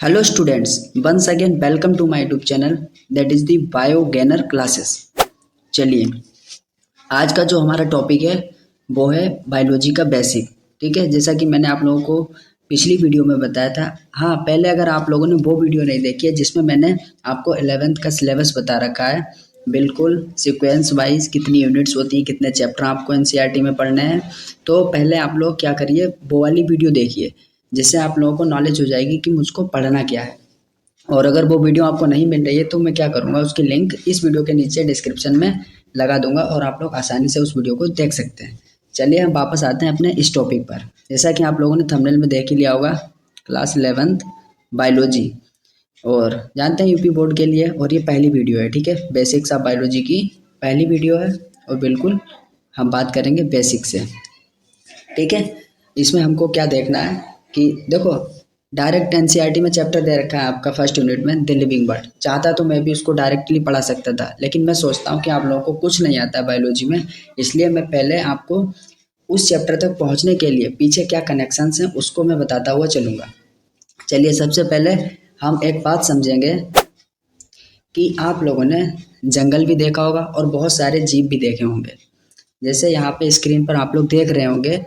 Hello students, once again welcome to my YouTube channel that is the Biogainer classes। चलिए आज का जो हमारा टॉपिक है वो है बायोलॉजी का बेसिक। ठीक है, जैसा कि मैंने आप लोगों को पिछली वीडियो में बताया था। हाँ, पहले अगर आप लोगों ने वो वीडियो नहीं देखी है जिसमें मैंने आपको 11th का सिलेबस बता रखा है बिल्कुल सीक्वेंस वाइज, कितनी यूनिट्स होती हैं, कितने चैप्टर आपको एनसीईआरटी में पढ़ने हैं, तो पहले आप लोग क्या करिए वो वाली वीडियो देखिए जिससे आप लोगों को नॉलेज हो जाएगी कि मुझको पढ़ना क्या है। और अगर वो वीडियो आपको नहीं मिल रही है तो मैं क्या करूँगा, उसकी लिंक इस वीडियो के नीचे डिस्क्रिप्शन में लगा दूंगा और आप लोग आसानी से उस वीडियो को देख सकते हैं। चलिए हम वापस आते हैं अपने इस टॉपिक पर। जैसा कि आप लोगों ने थंबनेल में देख ही लिया होगा, क्लास 11th बायोलॉजी, और जानते हैं यूपी बोर्ड के लिए, और ये पहली वीडियो है। ठीक है, बेसिक्स ऑफ बायोलॉजी की पहली वीडियो है और बिल्कुल हम बात करेंगे बेसिक से। ठीक है, इसमें हमको क्या देखना है कि देखो डायरेक्ट एनसीईआरटी में चैप्टर दे रखा है आपका फर्स्ट यूनिट में द लिविंग वर्ल्ड। चाहता तो मैं भी उसको डायरेक्टली पढ़ा सकता था, लेकिन मैं सोचता हूँ कि आप लोगों को कुछ नहीं आता है बायोलॉजी में, इसलिए मैं पहले आपको उस चैप्टर तक पहुँचने के लिए पीछे क्या कनेक्शंस हैं उसको मैं बताता हुआ चलूँगा। चलिए सबसे पहले हम एक बात समझेंगे कि आप लोगों ने जंगल भी देखा होगा और बहुत सारे जीव भी देखे होंगे। जैसे यहाँ पे स्क्रीन पर आप लोग देख रहे होंगे,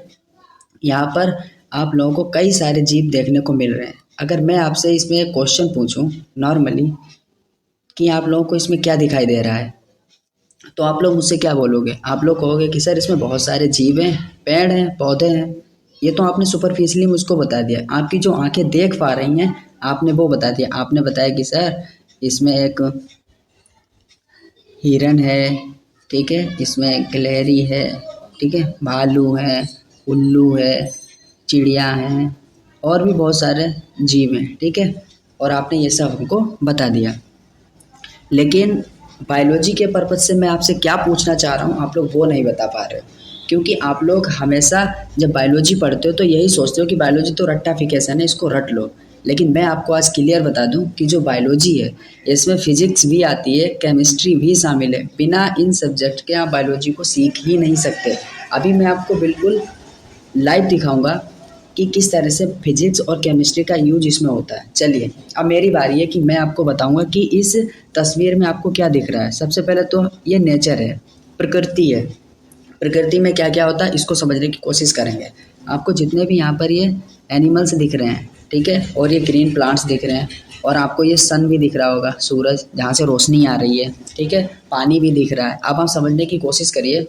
यहाँ पर आप लोगों को कई सारे जीव देखने को मिल रहे हैं। अगर मैं आपसे इसमें एक क्वेश्चन पूछूं नॉर्मली कि आप लोगों को इसमें क्या दिखाई दे रहा है, तो आप लोग मुझसे क्या बोलोगे? आप लोग कहोगे कि सर इसमें बहुत सारे जीव हैं, पेड़ हैं, पौधे हैं। ये तो आपने सुपरफिशियली मुझको बता दिया। आपकी जो आंखें देख पा रही हैं आपने वो बता दिया। आपने बताया कि सर इसमें एक हिरन है, ठीक है, इसमें गिलहरी है, ठीक है, भालू है, उल्लू है, चिड़िया हैं और भी बहुत सारे जीव हैं। ठीक है, और आपने ये सब हमको बता दिया। लेकिन बायोलॉजी के पर्पज से मैं आपसे क्या पूछना चाह रहा हूँ आप लोग वो नहीं बता पा रहे हो, क्योंकि आप लोग हमेशा जब बायोलॉजी पढ़ते हो तो यही सोचते हो कि बायोलॉजी तो रट्टाफिकेशन है, इसको रट लो। लेकिन मैं आपको आज क्लियर बता दूं कि जो बायोलॉजी है इसमें फिजिक्स भी आती है, केमिस्ट्री भी शामिल है। बिना इन सब्जेक्ट के आप बायोलॉजी को सीख ही नहीं सकते। अभी मैं आपको बिल्कुल लाइव दिखाऊंगा कि किस तरह से फिजिक्स और केमिस्ट्री का यूज इसमें होता है। चलिए अब मेरी बारी है कि मैं आपको बताऊंगा कि इस तस्वीर में आपको क्या दिख रहा है। सबसे पहले तो ये नेचर है, प्रकृति है। प्रकृति में क्या क्या होता है इसको समझने की कोशिश करेंगे। आपको जितने भी यहाँ पर ये एनिमल्स दिख रहे हैं, ठीक है, और ये ग्रीन प्लांट्स दिख रहे हैं, और आपको ये सन भी दिख रहा होगा, सूरज जहाँ से रोशनी आ रही है, ठीक है, पानी भी दिख रहा है। अब आप समझने की कोशिश करिए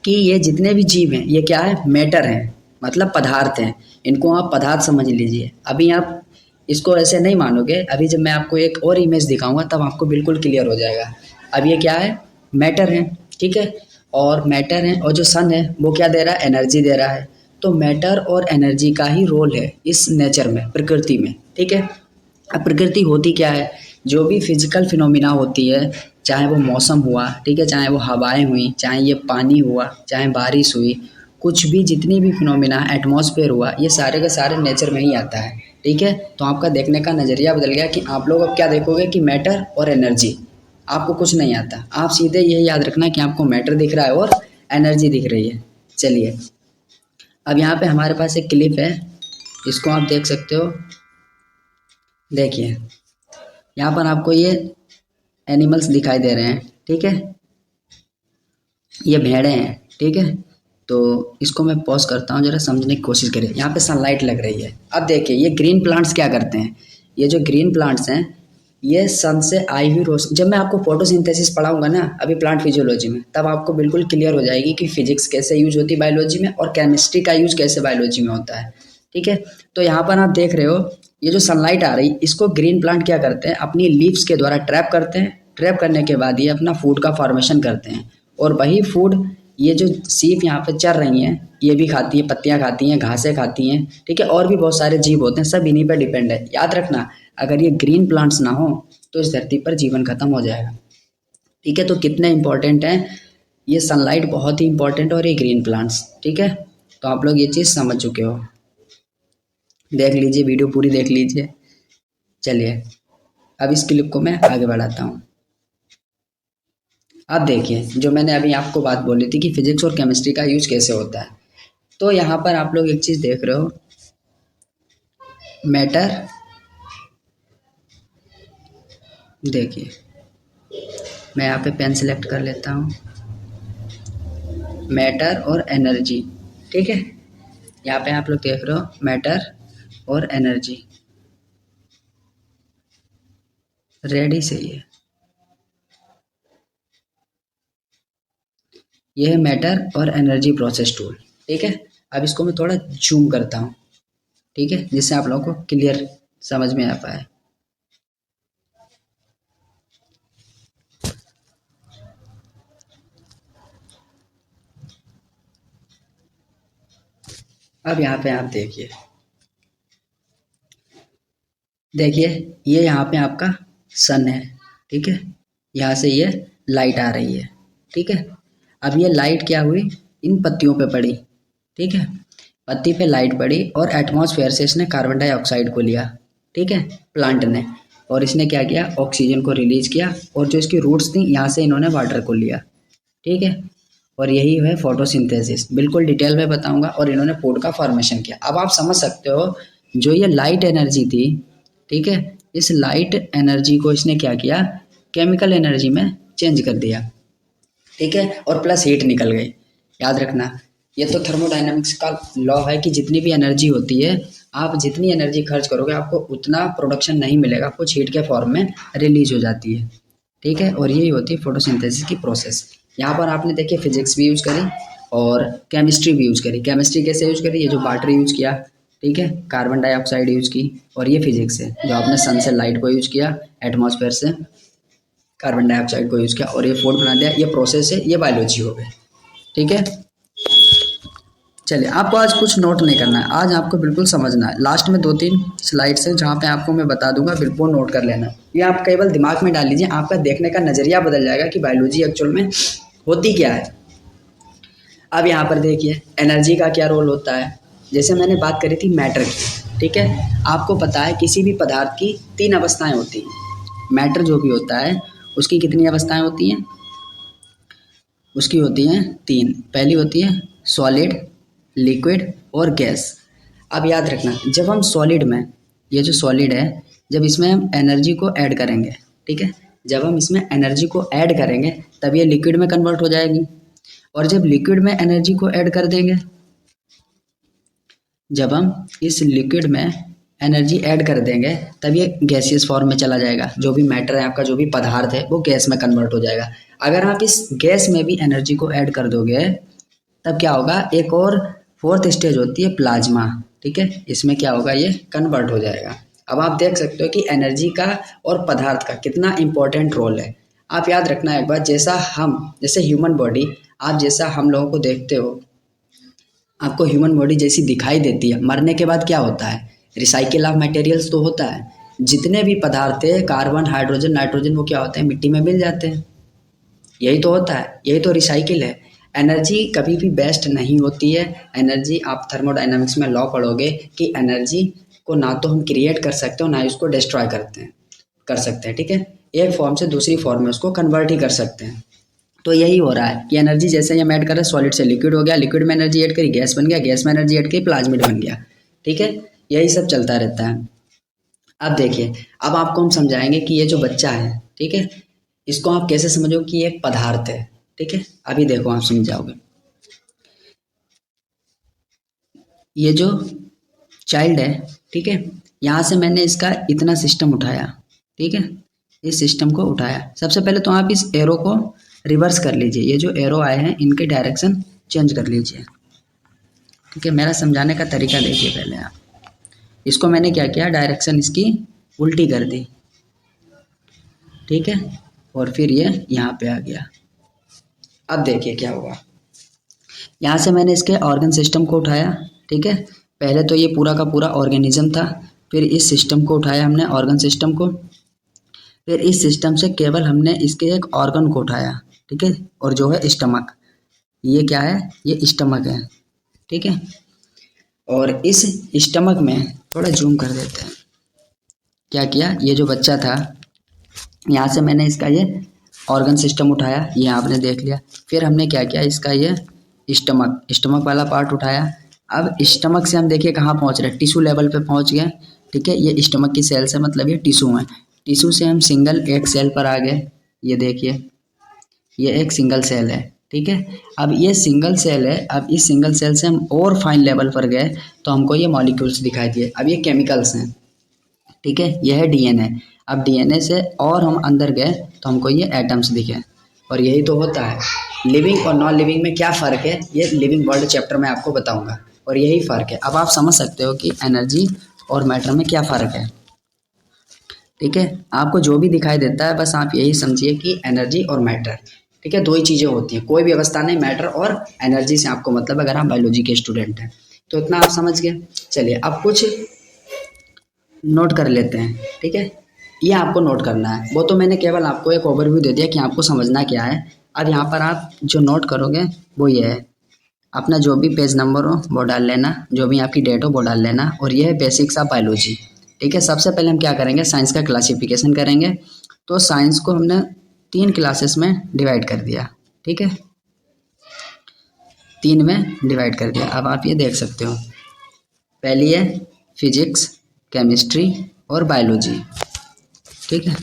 कि ये जितने भी जीव हैं ये क्या है, मैटर हैं, मतलब पदार्थ हैं। इनको आप पदार्थ समझ लीजिए। अभी आप इसको ऐसे नहीं मानोगे, अभी जब मैं आपको एक और इमेज दिखाऊंगा तब आपको बिल्कुल क्लियर हो जाएगा। अब ये क्या है, मैटर है, ठीक है, और मैटर है, और जो सन है वो क्या दे रहा है, एनर्जी दे रहा है। तो मैटर और एनर्जी का ही रोल है इस नेचर में, प्रकृति में। ठीक है, अब प्रकृति होती क्या है, जो भी फिजिकल फिनोमिना होती है, चाहे वो मौसम हुआ, ठीक है, चाहे वो हवाएं हुई, चाहे ये पानी हुआ, चाहे बारिश हुई, कुछ भी जितनी भी फिनोमिना, एटमॉस्फेयर हुआ, ये सारे के सारे नेचर में ही आता है। ठीक है, तो आपका देखने का नज़रिया बदल गया कि आप लोग अब क्या देखोगे कि मैटर और एनर्जी। आपको कुछ नहीं आता, आप सीधे यही याद रखना कि आपको मैटर दिख रहा है और एनर्जी दिख रही है। चलिए अब यहाँ पे हमारे पास एक क्लिप है, इसको आप देख सकते हो। देखिए यहाँ पर आपको ये एनिमल्स दिखाई दे रहे हैं, ठीक है, ये भेड़ें हैं, ठीक है। तो इसको मैं पॉज करता हूँ, जरा समझने की कोशिश करिए। यहाँ पे सनलाइट लग रही है। अब देखिए ये ग्रीन प्लांट्स क्या करते हैं, ये जो ग्रीन प्लांट्स हैं ये सन से आई हुई रोशनी, जब मैं आपको फोटोसिंथेसिस पढ़ाऊंगा ना अभी प्लांट फिजियोलॉजी में, तब आपको बिल्कुल क्लियर हो जाएगी कि फिजिक्स कैसे यूज होती है बायोलॉजी में और केमिस्ट्री का यूज कैसे बायोलॉजी में होता है। ठीक है, तो यहाँ पर आप देख रहे हो ये जो सनलाइट आ रही, इसको ग्रीन प्लांट क्या करते हैं, अपनी लीव्स के द्वारा ट्रैप करते हैं। ट्रैप करने के बाद ये अपना फूड का फॉर्मेशन करते हैं, और वही फूड ये जो सीप यहाँ पे चर रही हैं ये भी खाती है, पत्तियाँ खाती हैं, घासें खाती हैं, ठीक है, और भी बहुत सारे जीव होते हैं, सब इन्हीं पर डिपेंड है। याद रखना अगर ये ग्रीन प्लांट्स ना हो तो इस धरती पर जीवन खत्म हो जाएगा। ठीक है, तो कितने इंपॉर्टेंट हैं ये सनलाइट, बहुत ही इंपॉर्टेंट, और ये ग्रीन प्लांट्स। ठीक है, तो आप लोग ये चीज़ समझ चुके हो। देख लीजिए वीडियो पूरी देख लीजिए। चलिए अब इस क्लिप को मैं आगे बढ़ाता हूँ। अब देखिए जो मैंने अभी आपको बात बोली थी कि फिजिक्स और केमिस्ट्री का यूज कैसे होता है, तो यहाँ पर आप लोग एक चीज़ देख रहे हो, मैटर देखिए मैं यहाँ पे पेन सेलेक्ट कर लेता हूँ, मैटर और एनर्जी, ठीक है। यहाँ पे आप लोग देख रहे हो मैटर और एनर्जी, रेडी सही है। ये है मैटर और एनर्जी प्रोसेस टूल, ठीक है। अब इसको मैं थोड़ा जूम करता हूँ, ठीक है, जिससे आप लोगों को क्लियर समझ में आ पाए। अब यहाँ पे आप देखिए, देखिए ये यहाँ पे आपका सन है, ठीक है। यहाँ से ये लाइट आ रही है, ठीक है। अब ये लाइट क्या हुई, इन पत्तियों पे पड़ी, ठीक है। पत्ती पे लाइट पड़ी और एटमॉस्फेयर से इसने कार्बन डाइऑक्साइड को लिया, ठीक है, प्लांट ने, और इसने क्या किया, ऑक्सीजन को रिलीज किया, और जो इसकी रूट्स थी यहाँ से इन्होंने वाटर को लिया, ठीक है। और यही है फोटोसिंथेसिस, बिल्कुल डिटेल में बताऊंगा। और इन्होंने फूड का फॉर्मेशन किया। अब आप समझ सकते हो जो ये लाइट एनर्जी थी, ठीक है, इस लाइट एनर्जी को इसने क्या किया, केमिकल एनर्जी में चेंज कर दिया, ठीक है, और प्लस हीट निकल गई। याद रखना ये तो थर्मोडायनामिक्स का लॉ है कि जितनी भी एनर्जी होती है, आप जितनी एनर्जी खर्च करोगे आपको उतना प्रोडक्शन नहीं मिलेगा, कुछ हीट के फॉर्म में रिलीज हो जाती है, ठीक है। और यही होती है फोटोसिंथेसिस की प्रोसेस। यहाँ पर आपने देखिए फिजिक्स भी यूज करी और केमिस्ट्री भी यूज करी। केमिस्ट्री कैसे यूज करी, ये जो वाटर यूज किया, ठीक है, कार्बन डाइऑक्साइड यूज की, और ये फिजिक्स है जो आपने सन से लाइट को यूज किया, एटमॉस्फेयर से कार्बन डाइऑक्साइड को यूज किया और ये फूड बना दिया। ये प्रोसेस है, ये बायोलॉजी हो गई, ठीक है। चलिए आपको आज कुछ नोट नहीं करना है, आज आपको बिल्कुल समझना है। लास्ट में 2-3 स्लाइड्स हैं जहाँ पे आपको मैं बता दूंगा, बिल्कुल नोट कर लेना। ये आप केवल दिमाग में डाल लीजिए, आपका देखने का नज़रिया बदल जाएगा कि बायोलॉजी एक्चुअल में होती क्या है। अब यहाँ पर देखिए एनर्जी का क्या रोल होता है। जैसे मैंने बात करी थी मैटर की, ठीक है, आपको पता है किसी भी पदार्थ की 3 अवस्थाएं होती हैं। मैटर जो भी होता है उसकी कितनी अवस्थाएं होती हैं, उसकी होती हैं 3। पहली होती है सॉलिड, लिक्विड और गैस। अब याद रखना जब हम सॉलिड में, ये जो सॉलिड है, जब इसमें हम एनर्जी को ऐड करेंगे, ठीक है, जब हम इसमें एनर्जी को ऐड करेंगे तब ये लिक्विड में कन्वर्ट हो जाएगी। और जब लिक्विड में एनर्जी को ऐड कर देंगे, जब हम इस लिक्विड में एनर्जी ऐड कर देंगे तब ये गैसियस फॉर्म में चला जाएगा। जो भी मैटर है आपका, जो भी पदार्थ है, वो गैस में कन्वर्ट हो जाएगा। अगर आप इस गैस में भी एनर्जी को ऐड कर दोगे तब क्या होगा, एक और 4th स्टेज होती है प्लाज्मा, ठीक है, इसमें क्या होगा, ये कन्वर्ट हो जाएगा। अब आप देख सकते हो कि एनर्जी का और पदार्थ का कितना इंपॉर्टेंट रोल है। आप याद रखना एक बात, जैसे ह्यूमन बॉडी, आप जैसा हम लोगों को देखते हो, आपको ह्यूमन बॉडी जैसी दिखाई देती है, मरने के बाद क्या होता है, रिसाइकिल ऑफ मटेरियल्स तो होता है। जितने भी पदार्थ है, कार्बन, हाइड्रोजन, नाइट्रोजन, वो क्या होते हैं, मिट्टी में मिल जाते हैं। यही तो होता है, यही तो रिसाइकिल है। एनर्जी कभी भी बेस्ट नहीं होती है। एनर्जी आप थर्मोडायनामिक्स में लॉ पढ़ोगे कि एनर्जी को ना तो हम क्रिएट कर सकते हो, ना ही उसको डिस्ट्रॉय कर सकते हैं, ठीक है। एक फॉर्म से दूसरी फॉर्म में उसको कन्वर्ट ही कर सकते हैं। तो यही हो रहा है कि एनर्जी जैसे हम ऐड कर रहे हैं, सॉलिड से लिक्विड हो गया, लिक्विड में एनर्जी ऐड करी गैस बन गया, गैस में एनर्जी ऐड करी प्लाज्मिड बन गया, ठीक है। यही सब चलता रहता है। अब देखिए, अब आपको हम समझाएंगे कि ये जो बच्चा है, ठीक है, इसको आप कैसे समझो कि ये एक पदार्थ है, ठीक है। अभी देखो आप समझाओगे। ये जो चाइल्ड है, ठीक है, यहाँ से मैंने इसका इतना सिस्टम उठाया, ठीक है, इस सिस्टम को उठाया। सबसे पहले तो आप इस एरो को रिवर्स कर लीजिए, ये जो एरो आए हैं इनके डायरेक्शन चेंज कर लीजिए, ठीक है। मेरा समझाने का तरीका देखिए, पहले आप इसको मैंने क्या किया, डायरेक्शन इसकी उल्टी कर दी, ठीक है, और फिर ये यहाँ पे आ गया। अब देखिए क्या हुआ, यहाँ से मैंने इसके ऑर्गन सिस्टम को उठाया, ठीक है। पहले तो ये पूरा का पूरा ऑर्गेनिज्म था, फिर इस सिस्टम को उठाया हमने, ऑर्गन सिस्टम को, फिर इस सिस्टम से केवल हमने इसके एक ऑर्गन को उठाया, ठीक है, और जो है स्टमक। ये क्या है, ये स्टमक है, ठीक है। और इस स्टमक में थोड़ा जूम कर देते हैं, क्या किया, ये जो बच्चा था, यहाँ से मैंने इसका ये ऑर्गन सिस्टम उठाया, ये आपने देख लिया। फिर हमने क्या किया, इसका ये स्टमक वाला पार्ट उठाया। अब स्टमक से हम देखिए कहाँ पहुँच रहे, टिश्यू लेवल पे पहुँच गए, ठीक है। ये स्टमक की सेल्स है, मतलब ये टिश्यू है। टिश्यू से हम सिंगल एक सेल पर आ गए। ये देखिए, ये एक सिंगल सेल है, ठीक है। अब ये सिंगल सेल है, अब इस सिंगल सेल से हम और फाइन लेवल पर गए तो हमको ये मॉलिक्यूल्स दिखाई दिए। अब ये केमिकल्स हैं, ठीक है। यह है डीएनए। अब डीएनए से और हम अंदर गए तो हमको ये एटम्स दिखे। और यही तो होता है लिविंग और नॉन लिविंग में क्या फ़र्क है, ये लिविंग वर्ल्ड चैप्टर में आपको बताऊंगा। और यही फ़र्क है। अब आप समझ सकते हो कि एनर्जी और मैटर में क्या फ़र्क है, ठीक है। आपको जो भी दिखाई देता है बस आप यही समझिए कि एनर्जी और मैटर, ठीक है, दो ही चीज़ें होती हैं। कोई भी अवस्था नहीं, मैटर और एनर्जी से आपको मतलब, अगर आप बायोलॉजी के स्टूडेंट हैं तो इतना आप समझ गए। चलिए अब कुछ नोट कर लेते हैं, ठीक है। ये आपको नोट करना है, वो तो मैंने केवल आपको एक ओवरव्यू दे दिया कि आपको समझना क्या है। अब यहाँ पर आप जो नोट करोगे वो ये है, अपना जो भी पेज नंबर हो वो डाल लेना, जो भी आपकी डेट हो वो डाल लेना। और ये है बेसिक्स ऑफ बायोलॉजी, ठीक है। सबसे पहले हम क्या करेंगे, साइंस का क्लासिफिकेशन करेंगे। तो साइंस को हमने 3 क्लासेस में डिवाइड कर दिया, ठीक है, 3 में डिवाइड कर दिया। अब आप ये देख सकते हो, पहली है फिजिक्स, केमिस्ट्री और बायोलॉजी, ठीक है।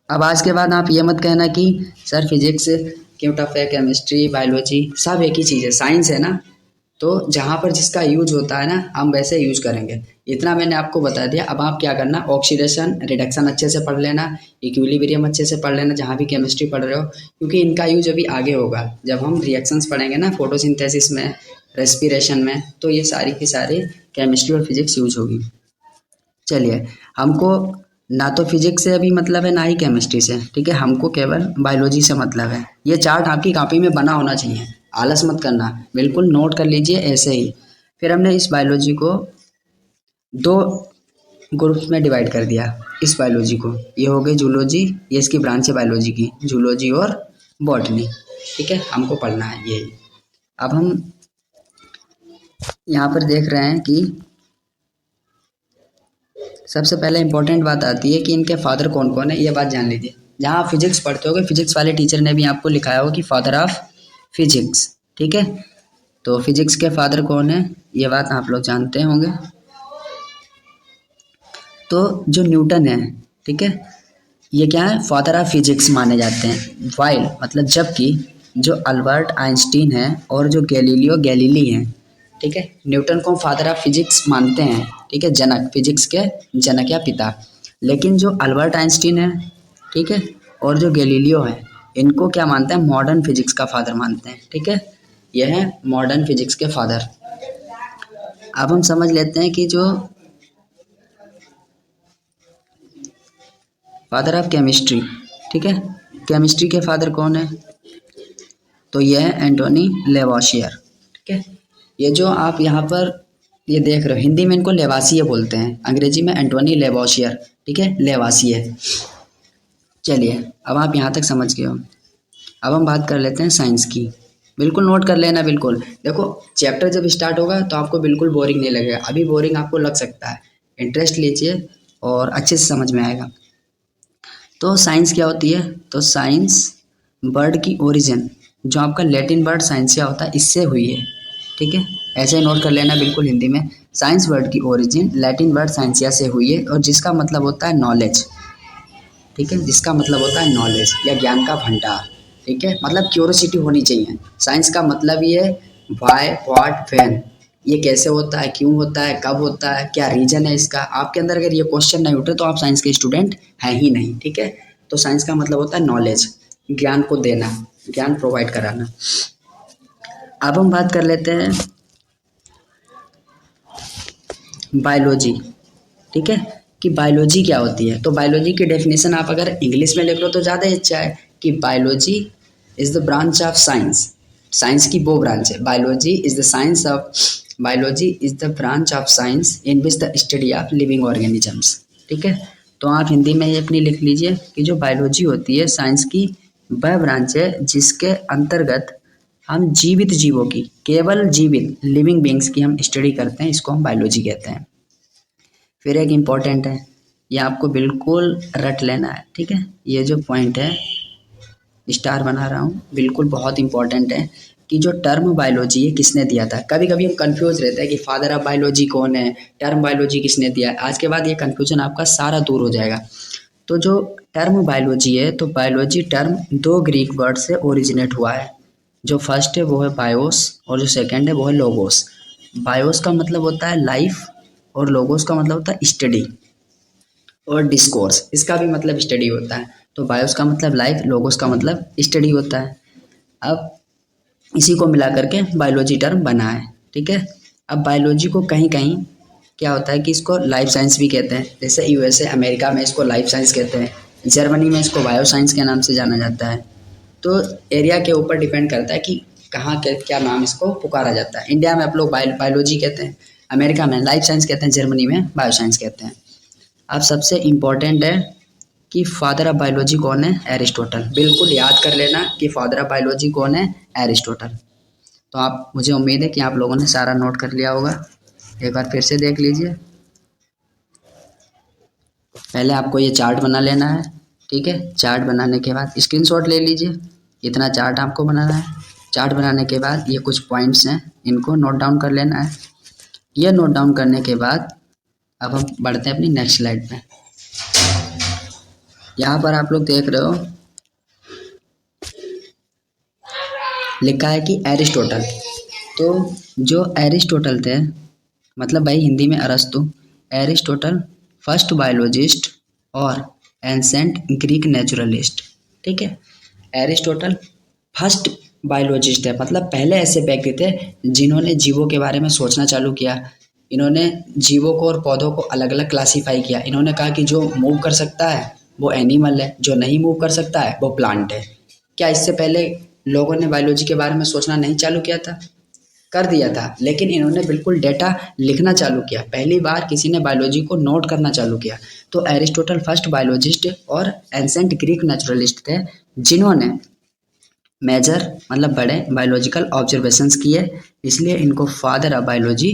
अब आज के बाद आप ये मत कहना कि सर फिजिक्स क्यों टफ है, केमिस्ट्री बायोलॉजी सब एक ही चीज़ है, साइंस है ना। तो जहाँ पर जिसका यूज होता है ना हम वैसे यूज करेंगे। इतना मैंने आपको बता दिया। अब आप क्या करना, ऑक्सीडेशन रिडक्शन अच्छे से पढ़ लेना, इक्विलिब्रियम अच्छे से पढ़ लेना जहाँ भी केमिस्ट्री पढ़ रहे हो, क्योंकि इनका यूज अभी आगे होगा जब हम रिएक्शंस पढ़ेंगे ना, फोटोसिंथेसिस में, रेस्पिरेशन में, तो ये सारी की सारी केमिस्ट्री और फिजिक्स यूज होगी। चलिए, हमको ना तो फिजिक्स से अभी मतलब है ना ही केमिस्ट्री से, ठीक है, हमको केवल बायोलॉजी से मतलब है। ये चार्ट आपकी कॉपी में बना होना चाहिए, आलस मत करना, बिल्कुल नोट कर लीजिए ऐसे ही। फिर हमने इस बायोलॉजी को 2 ग्रुप्स में डिवाइड कर दिया। इस बायोलॉजी को, ये हो गई जूलॉजी, ये इसकी ब्रांच है बायोलॉजी की, जूलॉजी और बॉटनी, ठीक है, हमको पढ़ना है यही। अब हम यहाँ पर देख रहे हैं कि सबसे पहले इंपॉर्टेंट बात आती है कि इनके फादर कौन कौन है, ये बात जान लीजिए। जहाँ आप फिजिक्स पढ़ते होगे, फिजिक्स वाले टीचर ने भी आपको लिखाया हो कि फादर ऑफ फिजिक्स, ठीक है। तो फिजिक्स के फादर कौन है, ये बात आप लोग जानते होंगे। तो जो न्यूटन है, ठीक है, ये क्या है, फादर ऑफ फिजिक्स माने जाते हैं। वाइल मतलब जबकि जो अल्बर्ट आइंस्टीन है और जो गैलीलियो गैलीली हैं, ठीक है, न्यूटन को फादर ऑफ फिजिक्स मानते हैं, ठीक है, जनक, फिजिक्स के जनक या पिता। लेकिन जो अल्बर्ट आइंस्टीन है, ठीक है, और जो गैलीलियो है, इनको क्या मानते हैं, मॉडर्न फिजिक्स का फादर मानते हैं, ठीक है। यह है मॉडर्न फिजिक्स के फादर। अब हम समझ लेते हैं कि जो फादर ऑफ केमिस्ट्री, ठीक है, केमिस्ट्री के फादर कौन है, तो ये है एंटोनी लेवोसियर, ठीक है। ये जो आप यहाँ पर ये देख रहे हो, हिंदी में इनको लेवासिए बोलते हैं, अंग्रेजी में एंटोनी लेवोसियर, ठीक है, लेवासिए। चलिए अब आप यहाँ तक समझ गए हो। अब हम बात कर लेते हैं साइंस की, बिल्कुल नोट कर लेना। बिल्कुल देखो, चैप्टर जब स्टार्ट होगा तो आपको बिल्कुल बोरिंग नहीं लगेगा, अभी बोरिंग आपको लग सकता है, इंटरेस्ट लीजिए और अच्छे से समझ में आएगा। तो साइंस क्या होती है, तो साइंस वर्ड की ओरिजिन, जो आपका लैटिन वर्ड साइंसिया होता है, इससे हुई है, ठीक है, ऐसे ही नोट कर लेना बिल्कुल हिंदी में। साइंस वर्ड की ओरिजिन लैटिन वर्ड साइंसिया से हुई है और जिसका मतलब होता है नॉलेज, ठीक है, जिसका मतलब होता है नॉलेज या ज्ञान का भंडार, ठीक है, मतलब क्यूरोसिटी होनी चाहिए। साइंस का मतलब ये है वाई व्हाट व्हेन, ये कैसे होता है, क्यों होता है, कब होता है, क्या रीजन है इसका। आपके अंदर अगर ये क्वेश्चन नहीं उठे तो आप साइंस के स्टूडेंट हैं ही नहीं, ठीक है। तो साइंस का मतलब होता है नॉलेज, ज्ञान को देना, ज्ञान प्रोवाइड कराना। अब हम बात कर लेते हैं बायोलॉजी, ठीक है, कि बायोलॉजी क्या होती है। तो बायोलॉजी की डेफिनेशन आप अगर इंग्लिश में लिख लो तो ज़्यादा अच्छा है कि biology is the branch of science. Science की वो ब्रांच है, biology is the science of, biology is the branch of science in which the study of living organisms, ठीक है। तो आप हिंदी में ये अपनी लिख लीजिए कि जो बायोलॉजी होती है साइंस की वह ब्रांच है जिसके अंतर्गत हम जीवित जीवों की, केवल जीवित लिविंग बींग्स की हम स्टडी करते हैं, इसको हम बायोलॉजी कहते हैं। फिर एक इम्पॉर्टेंट है, ये आपको बिल्कुल रट लेना है, ठीक है, ये जो पॉइंट है स्टार बना रहा हूँ, बिल्कुल बहुत इंपॉर्टेंट है कि जो टर्म बायोलॉजी है किसने दिया था। कभी कभी हम कंफ्यूज रहते हैं कि फादर ऑफ बायोलॉजी कौन है, टर्म बायोलॉजी किसने दिया है। आज के बाद ये कंफ्यूजन आपका सारा दूर हो जाएगा। तो जो टर्म बायोलॉजी है, तो बायोलॉजी टर्म दो ग्रीक वर्ड से ओरिजिनेट हुआ है। जो फर्स्ट है वो है बायोस और जो सेकंड है वो है लोगोस। बायोस का मतलब होता है लाइफ और लोगोस का मतलब होता है स्टडी और डिस्कोर्स, इसका भी मतलब स्टडी होता है। तो बायोस का मतलब लाइफ, लोगोस का मतलब स्टडी होता है। अब इसी को मिला करके बायोलॉजी टर्म बना है, ठीक है। अब बायोलॉजी को कहीं कहीं क्या होता है कि इसको लाइफ साइंस भी कहते हैं, जैसे यूएसए अमेरिका में इसको लाइफ साइंस कहते हैं, जर्मनी में इसको बायो साइंस के नाम से जाना जाता है। तो एरिया के ऊपर डिपेंड करता है कि कहाँ के क्या नाम इसको पुकारा जाता है। इंडिया में आप लोग बायोलॉजी कहते हैं, अमेरिका में लाइफ साइंस कहते हैं, जर्मनी में बायो साइंस कहते हैं। अब सबसे इम्पोर्टेंट है कि फादर ऑफ बायोलॉजी कौन है? एरिस्टोटल। बिल्कुल याद कर लेना कि फादर ऑफ बायोलॉजी कौन है? एरिस्टोटल। तो आप, मुझे उम्मीद है कि आप लोगों ने सारा नोट कर लिया होगा। एक बार फिर से देख लीजिए। पहले आपको ये चार्ट बना लेना है, ठीक है। चार्ट बनाने के बाद स्क्रीनशॉट ले लीजिए, इतना चार्ट आपको बनाना है। चार्ट बनाने के बाद ये कुछ पॉइंट्स हैं, इनको नोट डाउन कर लेना है। ये नोट डाउन करने के बाद अब हम बढ़ते हैं अपनी नेक्स्ट स्लाइड पे। यहाँ पर आप लोग देख रहे हो लिखा है कि एरिस्टोटल। तो जो एरिस्टोटल थे, मतलब भाई हिंदी में अरस्तु, एरिस्टोटल फर्स्ट बायोलॉजिस्ट और एंसेंट ग्रीक नेचुरलिस्ट, ठीक है। एरिस्टोटल फर्स्ट बायोलॉजिस्ट है, मतलब पहले ऐसे व्यक्ति थे जिन्होंने जीवों के बारे में सोचना चालू किया। इन्होंने जीवों को और पौधों को अलग अलग क्लासीफाई किया। इन्होंने कहा कि जो मूव कर सकता है वो एनिमल है, जो नहीं मूव कर सकता है वो प्लांट है। क्या इससे पहले लोगों ने बायोलॉजी के बारे में सोचना नहीं चालू किया था? कर दिया था, लेकिन इन्होंने बिल्कुल डेटा लिखना चालू किया। पहली बार किसी ने बायोलॉजी को नोट करना चालू किया। तो एरिस्टोटल फर्स्ट बायोलॉजिस्ट और एंसेंट ग्रीक नेचुरलिस्ट थे जिन्होंने मेजर मतलब बड़े बायोलॉजिकल ऑब्जर्वेशंस किए, इसलिए इनको फादर ऑफ बायोलॉजी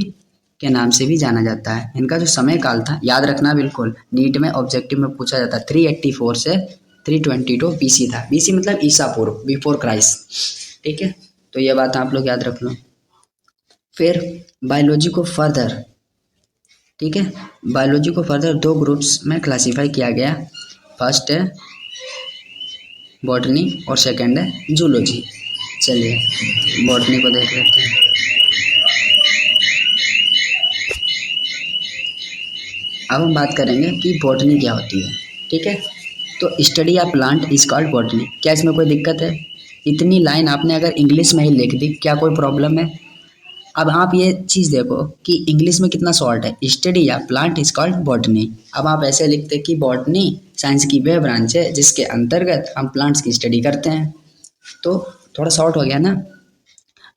के नाम से भी जाना जाता है। इनका जो समय काल था, याद रखना बिल्कुल, नीट में ऑब्जेक्टिव में पूछा जाता है, 384 से 322 बीसी था। बीसी मतलब ईसा पूर्व, बिफोर क्राइस्ट, ठीक है। तो ये बात आप लोग याद रख लो। फिर बायोलॉजी को फर्दर, ठीक है, बायोलॉजी को फर्दर दो ग्रुप्स में क्लासीफाई किया गया। फर्स्ट है बॉटनी और सेकंड है जूलॉजी। चलिए बॉटनी को देख लेते हैं। अब हम बात करेंगे कि बॉटनी क्या होती है, ठीक है। तो study of plant is called botany. क्या इसमें कोई दिक्कत है? इतनी लाइन आपने अगर इंग्लिश में ही लिख दी, क्या कोई प्रॉब्लम है? अब आप ये चीज़ देखो कि इंग्लिश में कितना शॉर्ट है, स्टडी या प्लांट इज कॉल्ड बॉटनी। अब आप ऐसे लिखते कि बॉटनी साइंस की वह ब्रांच है जिसके अंतर्गत हम प्लांट्स की स्टडी करते हैं, तो थोड़ा शॉर्ट हो गया ना।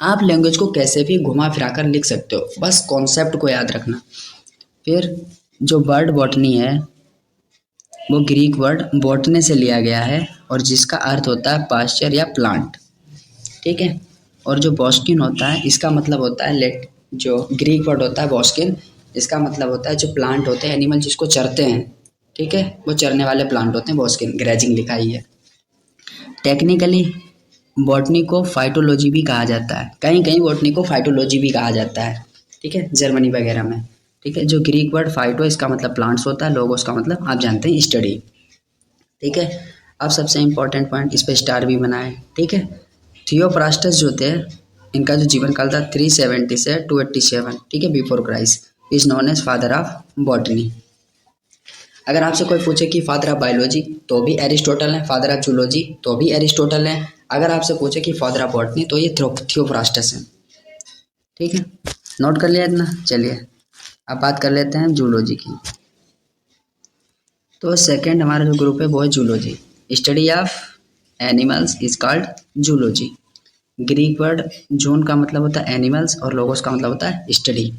आप लैंग्वेज को कैसे भी घुमा फिरा कर लिख सकते हो, बस कॉन्सेप्ट को याद रखना। फिर जो वर्ड बॉटनी है वो ग्रीक वर्ड बॉटने से लिया गया है और जिसका अर्थ होता है पास्चर या प्लांट, ठीक है। और जो बॉस्किन होता है, इसका मतलब होता है लेट, जो ग्रीक वर्ड होता है बॉस्किन, इसका मतलब होता है जो प्लांट होते हैं, एनिमल जिसको चरते हैं, ठीक है, वो चरने वाले प्लांट होते हैं। बॉस्किन ग्रेजिंग लिखा ही है। टेक्निकली बॉटनी को फाइटोलॉजी भी कहा जाता है, कहीं कहीं बॉटनी को फाइटोलॉजी भी कहा जाता है, ठीक है, जर्मनी वगैरह में, ठीक है। जो ग्रीक वर्ड फाइटो, इसका मतलब प्लांट्स होता है, लोगोस का मतलब आप जानते हैं स्टडी, ठीक है। अब सबसे इम्पोर्टेंट पॉइंट, इस पर स्टार भी बना है, ठीक है। थियोफ्रास्टस जो थे, इनका जो जीवन काल था 370 से 287, ठीक है, before Christ, is known as father of botany. अगर आपसे कोई पूछे कि फादर ऑफ बायोलॉजी, तो भी एरिस्टोटल है। फादर ऑफ जूलॉजी, तो भी एरिस्टोटल है। अगर आपसे पूछे कि फादर ऑफ बॉटनी, तो ये थियोफ्रास्टस है, ठीक है। नोट कर लिया इतना। चलिए अब बात कर लेते हैं जूलॉजी की। तो सेकंड हमारा जो ग्रुप है वो है zoology. Study of animals is called zoology. Greek word zoon का मतलब होता है एनिमल्स और लोगोस का मतलब होता है स्टडी।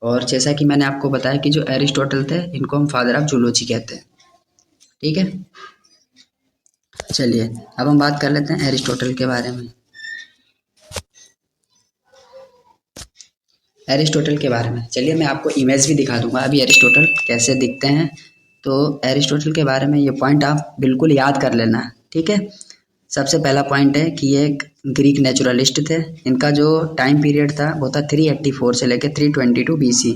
और जैसा कि मैंने आपको बताया कि जो एरिस्टोटल थे, इनको हम फादर ऑफ जूलॉजी कहते हैं, ठीक है। चलिए अब हम बात कर लेते हैं एरिस्टोटल के बारे में। एरिस्टोटल के बारे में चलिए मैं आपको इमेज भी दिखा दूंगा अभी एरिस्टोटल कैसे दिखते हैं। तो एरिस्टोटल के बारे में ये पॉइंट आप बिल्कुल याद कर लेना, ठीक है। सबसे पहला पॉइंट है कि ये एक ग्रीक नेचुरलिस्ट थे। इनका जो टाइम पीरियड था वो था 384 से लेकर 322 BC.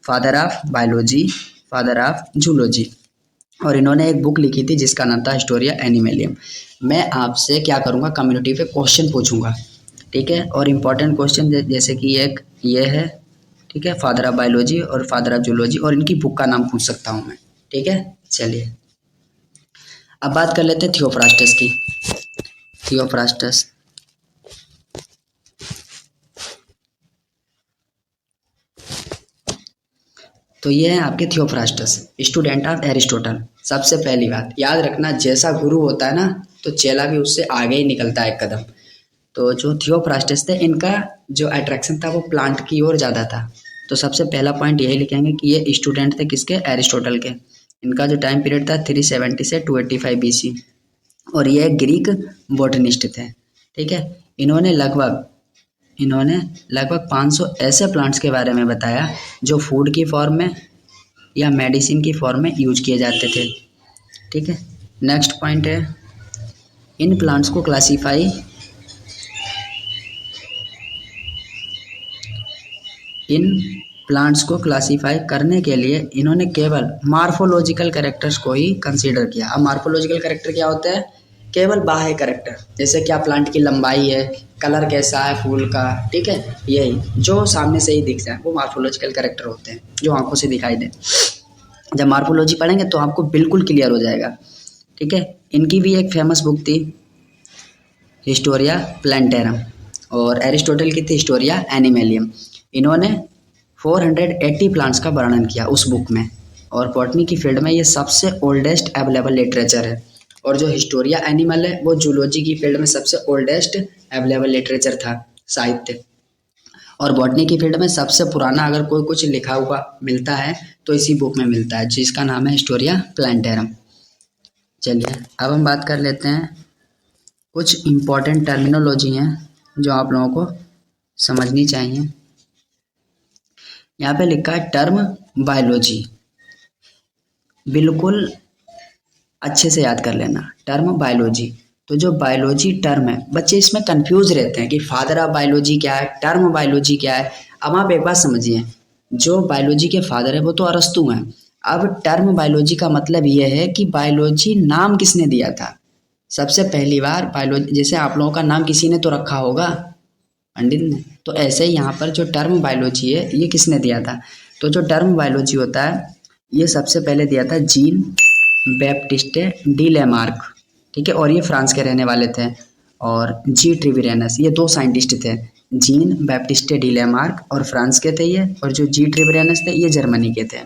Father of biology, father of zoology. और इन्होंने एक बुक लिखी थी जिसका नाम था हिस्टोरिया एनिमलियम। मैं आपसे क्या करूँगा, कम्युनिटी पे क्वेश्चन पूछूंगा, ठीक है। और इम्पोर्टेंट क्वेश्चन जैसे कि एक ये है, ठीक है, फादर ऑफ बायोलॉजी और फादर ऑफ जूलॉजी, और इनकी बुक का नाम पूछ सकता हूँ मैं, ठीक है। चलिए अब बात कर लेते हैं थियोफ्रास्टस की। थियोफ्रास्टस, तो ये है आपके थियोफ्रास्टस, स्टूडेंट ऑफ एरिस्टोटल। सबसे पहली बात याद रखना, जैसा गुरु होता है ना तो चेला भी उससे आगे ही निकलता है एक कदम। तो जो थियोफ्रास्टस थे, इनका जो अट्रैक्शन था वो प्लांट की ओर ज़्यादा था। तो सबसे पहला पॉइंट यही लिखेंगे कि ये स्टूडेंट थे किसके, एरिस्टोटल के। इनका जो टाइम पीरियड था 370 से 285 BC, और ये ग्रीक बोटनिस्ट थे, ठीक है। इन्होंने लगभग 500 ऐसे प्लांट्स के बारे में बताया जो फूड की फॉर्म में या मेडिसिन की फॉर्म में यूज किए जाते थे, ठीक है। नेक्स्ट पॉइंट है, इन प्लांट्स को क्लासीफाई इन प्लांट्स को क्लासीफाई करने के लिए इन्होंने केवल मार्फोलॉजिकल कैरेक्टर्स को ही कंसीडर किया। अब मार्फोलॉजिकल कैरेक्टर क्या होता है, केवल बाह्य कैरेक्टर, जैसे क्या प्लांट की लंबाई है, कलर कैसा है फूल का, ठीक है, यही जो सामने से ही दिख जाए वो मार्फोलॉजिकल कैरेक्टर होते हैं, जो आंखों से दिखाई दे। जब मार्फोलॉजी पढ़ेंगे तो आपको बिल्कुल क्लियर हो जाएगा, ठीक है। इनकी भी एक फेमस बुक थी हिस्टोरिया प्लांटेरम, और एरिस्टोटल की थी हिस्टोरिया एनिमलियम। इन्होंने 480 प्लांट्स का वर्णन किया उस बुक में, और बॉटनी की फील्ड में ये सबसे ओल्डेस्ट अवेलेबल लिटरेचर है। और जो हिस्टोरिया एनिमल है वो जूलॉजी की फील्ड में सबसे ओल्डेस्ट अवेलेबल लिटरेचर था, साहित्य। और बॉटनी की फील्ड में सबसे पुराना अगर कोई कुछ लिखा हुआ मिलता है तो इसी बुक में मिलता है, जिसका नाम है हिस्टोरिया प्लांटेरम। चलिए अब हम बात कर लेते हैं, कुछ इम्पोर्टेंट टर्मिनोलॉजी हैं जो आप लोगों को समझनी चाहिए। यहाँ पे लिखा है टर्म बायोलॉजी, बिल्कुल अच्छे से याद कर लेना, टर्म बायोलॉजी। तो जो बायोलॉजी टर्म है, बच्चे इसमें कंफ्यूज रहते हैं कि फादर ऑफ बायोलॉजी क्या है, टर्म बायोलॉजी क्या है। अब आप एक बात समझिए, जो बायोलॉजी के फादर है वो तो अरस्तू हैं। अब टर्म बायोलॉजी का मतलब ये है कि बायोलॉजी नाम किसने दिया था। सबसे पहली बार बायोलॉजी, जैसे आप लोगों का नाम किसी ने तो रखा होगा, पंडित ने, तो ऐसे ही यहाँ पर जो टर्म बायोलॉजी है ये किसने दिया था। तो जो टर्म बायोलॉजी होता है ये सबसे पहले दिया था जीन बैप्टिस्टे डी लेमार्क, ठीक है, और ये फ्रांस के रहने वाले थे। और जी ट्रिविरेनस, ये दो साइंटिस्ट थे, जीन बैप्टिस्टे डी लेमार्क और फ्रांस के थे ये, और जो जी ट्रिविरेनस थे ये जर्मनी के थे,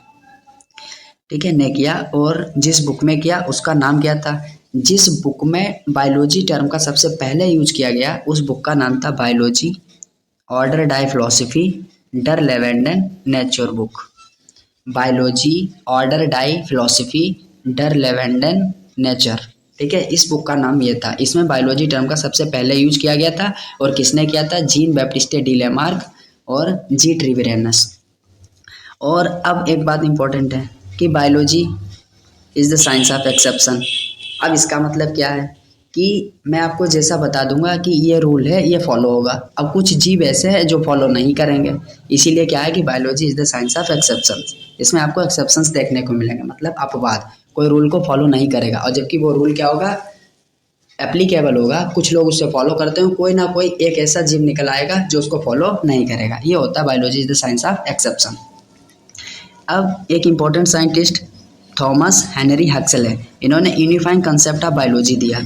ठीक है, ने किया। और जिस बुक में किया उसका नाम क्या था, जिस बुक में बायोलॉजी टर्म का सबसे पहले यूज किया गया उस बुक का नाम था बायोलॉजी ऑर्डर डाई फिलोसफी डर लेवेंडन नेचर बुक। बायोलॉजी ऑर्डर डाई फिलोसफी डर लेवेंडन नेचर, ठीक है, इस बुक का नाम ये था। इसमें बायोलॉजी टर्म का सबसे पहले यूज किया गया था, और किसने किया था, जीन बैप्टिस्टे डी लेमार्क और जी ट्रिविरेनस। और अब एक बात इंपॉर्टेंट है कि biology is the science of exception. अब इसका मतलब क्या है कि मैं आपको जैसा बता दूंगा कि ये रूल है ये फॉलो होगा। अब कुछ जीव ऐसे हैं जो फॉलो नहीं करेंगे, इसीलिए क्या है कि biology is the science of exceptions. इसमें आपको एक्सेप्शंस देखने को मिलेंगे, मतलब अपवाद, कोई रूल को फॉलो नहीं करेगा, और जबकि वो रूल क्या होगा, एप्लीकेबल होगा, कुछ लोग उससे फॉलो करते हैं, कोई ना कोई एक ऐसा जीव निकल आएगा जो उसको फॉलो नहीं करेगा। ये होता है biology is the science of exception. अब एक इम्पॉर्टेंट साइंटिस्ट थॉमस हेनरी हक्सल है, इन्होंने यूनिफाइंग कंसेप्ट ऑफ बायोलॉजी दिया,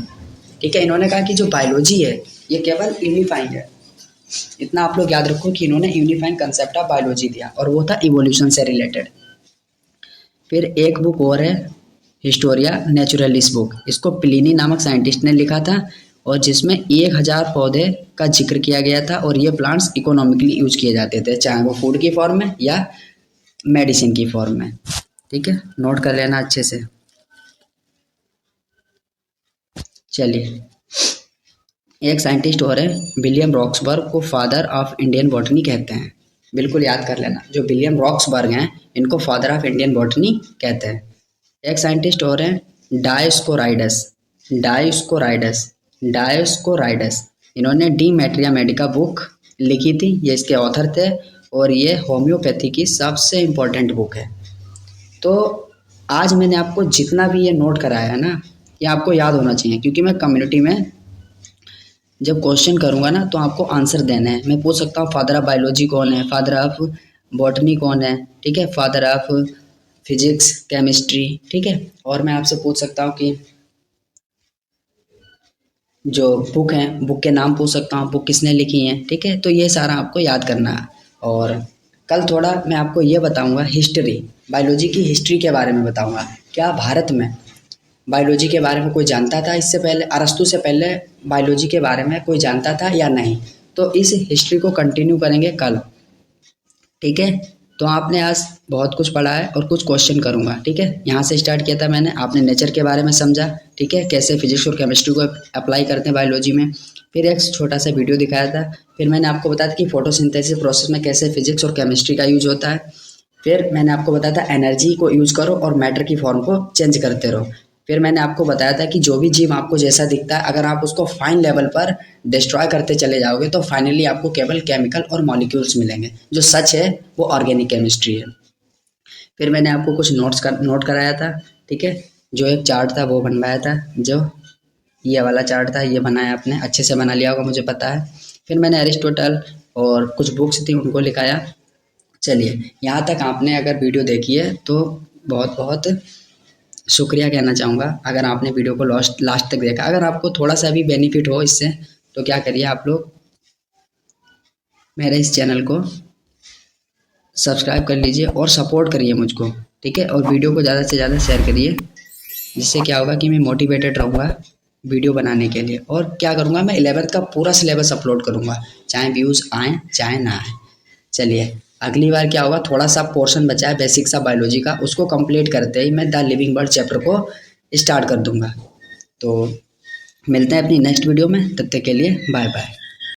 ठीक है। इन्होंने कहा कि जो बायोलॉजी है ये केवल यूनिफाइंग है, इतना आप लोग याद रखो कि इन्होंने यूनिफाइंग कंसेप्ट ऑफ बायोलॉजी दिया, और वो था इवोल्यूशन से रिलेटेड। फिर एक बुक और है हिस्टोरिया नेचुरलिस बुक, इसको प्लिनी नामक साइंटिस्ट ने लिखा था, और जिसमें 1000 पौधे का जिक्र किया गया था, और ये प्लांट्स इकोनॉमिकली यूज किए जाते थे, चाहे वो फूड की फॉर्म में या मेडिसिन की फॉर्म में, ठीक है, नोट कर लेना अच्छे से। चलिए एक साइंटिस्ट और है विलियम रॉक्सबर्ग, को फादर ऑफ इंडियन बॉटनी कहते हैं, बिल्कुल याद कर लेना, जो विलियम रॉक्सबर्ग हैं इनको फादर ऑफ इंडियन बॉटनी कहते हैं। एक साइंटिस्ट और हैं डायोस्कोराइडस, डायोस्कोराइडस, डायोस्कोराइडस, इन्होंने डी मैट्रिया मेडिका बुक लिखी थी, ये इसके ऑथर थे, और ये होम्योपैथी की सबसे इम्पोर्टेंट बुक है। तो आज मैंने आपको जितना भी ये नोट कराया है ना, ये आपको याद होना चाहिए, क्योंकि मैं कम्युनिटी में जब क्वेश्चन करूँगा ना तो आपको आंसर देना है। मैं पूछ सकता हूँ फादर ऑफ बायोलॉजी कौन है, फादर ऑफ बॉटनी कौन है, ठीक है, फादर ऑफ फिजिक्स केमिस्ट्री, ठीक है। और मैं आपसे पूछ सकता हूँ कि जो बुक हैं, बुक के नाम पूछ सकता हूँ, बुक किसने लिखी है, ठीक है। तो ये सारा आपको याद करना है। और कल थोड़ा मैं आपको ये बताऊँगा हिस्ट्री, बायोलॉजी की हिस्ट्री के बारे में बताऊँगा। क्या भारत में बायोलॉजी के बारे में कोई जानता था इससे पहले, अरस्तू से पहले बायोलॉजी के बारे में कोई जानता था या नहीं? तो इस हिस्ट्री को कंटिन्यू करेंगे कल, ठीक है। तो आपने आज बहुत कुछ पढ़ा है और कुछ क्वेश्चन करूँगा, ठीक है। यहाँ से स्टार्ट किया था मैंने, आपने नेचर के बारे में समझा, ठीक है, कैसे फिजिक्स और केमिस्ट्री को अप्लाई करते हैं बायोलॉजी में। फिर एक छोटा सा वीडियो दिखाया था। फिर मैंने आपको बताया था कि फोटोसिंथेसिस प्रोसेस में कैसे फिजिक्स और केमिस्ट्री का यूज होता है। फिर मैंने आपको बताया था एनर्जी को यूज़ करो और मैटर की फॉर्म को चेंज करते रहो। फिर मैंने आपको बताया था कि जो भी जीव आपको जैसा दिखता है, अगर आप उसको फाइन लेवल पर डिस्ट्रॉय करते चले जाओगे तो फाइनली आपको केवल केमिकल और मॉलिक्यूल्स मिलेंगे। जो सच है वो ऑर्गेनिक केमिस्ट्री है। फिर मैंने आपको कुछ नोट कराया था, ठीक है। जो एक चार्ट था वो बनवाया था, जो ये वाला चार्ट था, ये बनाया आपने, अच्छे से बना लिया होगा मुझे पता है। फिर मैंने एरिस्टोटल और कुछ बुक्स थी उनको लिखाया। चलिए, यहाँ तक आपने अगर वीडियो देखी है तो बहुत बहुत शुक्रिया कहना चाहूँगा। अगर आपने वीडियो को लास्ट लास्ट तक देखा, अगर आपको थोड़ा सा भी बेनिफिट हो इससे, तो क्या करिए आप लोग मेरे इस चैनल को सब्सक्राइब कर लीजिए और सपोर्ट करिए मुझको, ठीक है। और वीडियो को ज़्यादा से ज़्यादा शेयर करिए, जिससे क्या होगा कि मैं मोटिवेटेड रहूँगा वीडियो बनाने के लिए। और क्या करूँगा, मैं 11th का पूरा सिलेबस अपलोड करूँगा, चाहे व्यूज़ आएँ चाहे ना आए। चलिए, अगली बार क्या होगा, थोड़ा सा पोर्शन बचा है बेसिक सा बायोलॉजी का, उसको कंप्लीट करते ही मैं द लिविंग वर्ल्ड चैप्टर को स्टार्ट कर दूंगा। तो मिलते हैं अपनी नेक्स्ट वीडियो में, तब तक के लिए बाय बाय।